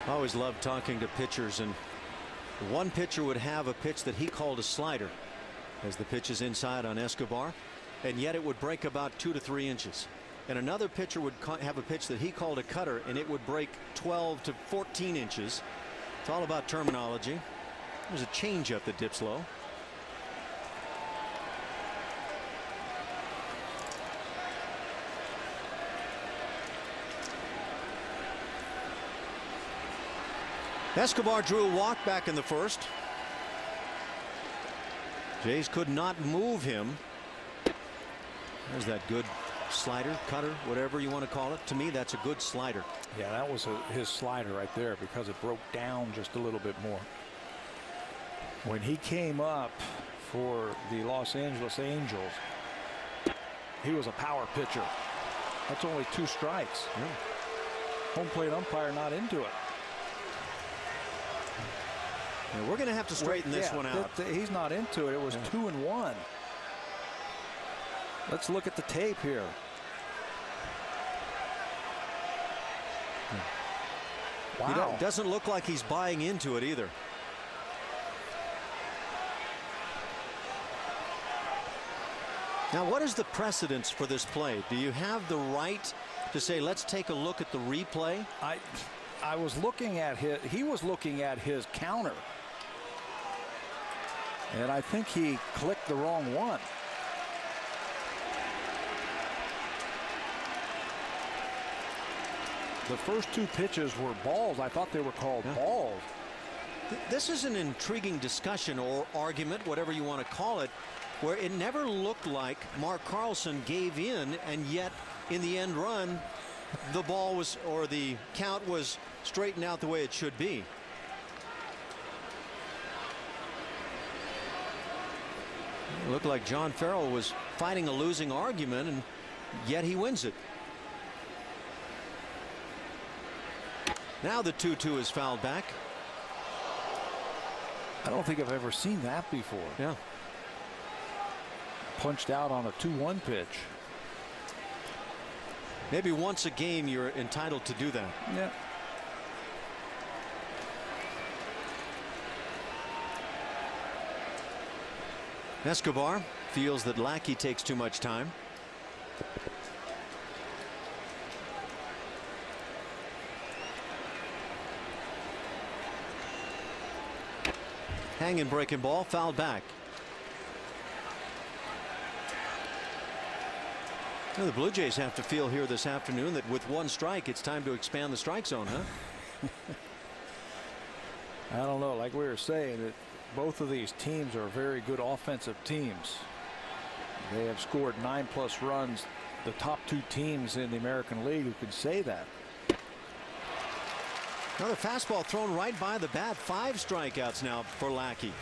I always loved talking to pitchers, and one pitcher would have a pitch that he called a slider as the pitch is inside on Escobar, and yet it would break about 2 to 3 inches. And another pitcher would have a pitch that he called a cutter, and it would break 12 to 14 inches. It's all about terminology. There's a changeup that dips low. Escobar drew a walk back in the first. Jays could not move him. There's that good slider, cutter, whatever you want to call it. To me, that's a good slider. Yeah, that was his slider right there because it broke down just a little bit more. When he came up for the Los Angeles Angels, he was a power pitcher. That's only 2 strikes. Yeah. Home plate umpire not into it. And we're going to have to straighten this one out. He's not into it. It was 2-1. Let's look at the tape here. Wow. It doesn't look like he's buying into it either. Now, what is the precedence for this play? Do you have the right to say, let's take a look at the replay? I was looking at he was looking at his counter. And I think he clicked the wrong one. The first 2 pitches were balls. I thought they were called balls. This is an intriguing discussion or argument, whatever you want to call it, where it never looked like Mark Carlson gave in, and yet in the end run, the ball was, or the count was straightened out the way it should be. It looked like John Farrell was fighting a losing argument, and yet he wins it. Now the 2-2 is fouled back. I don't think I've ever seen that before. Yeah. Punched out on a 2-1 pitch. Maybe once a game you're entitled to do that. Yeah. Escobar feels that Lackey takes too much time. Hanging breaking ball, fouled back. Well, the Blue Jays have to feel here this afternoon that with 1 strike, it's time to expand the strike zone, huh? I don't know. Like we were saying, that both of these teams are very good offensive teams. They have scored 9+ runs. The top 2 teams in the American League who could say that. Another fastball thrown right by the bat. 5 strikeouts now for Lackey.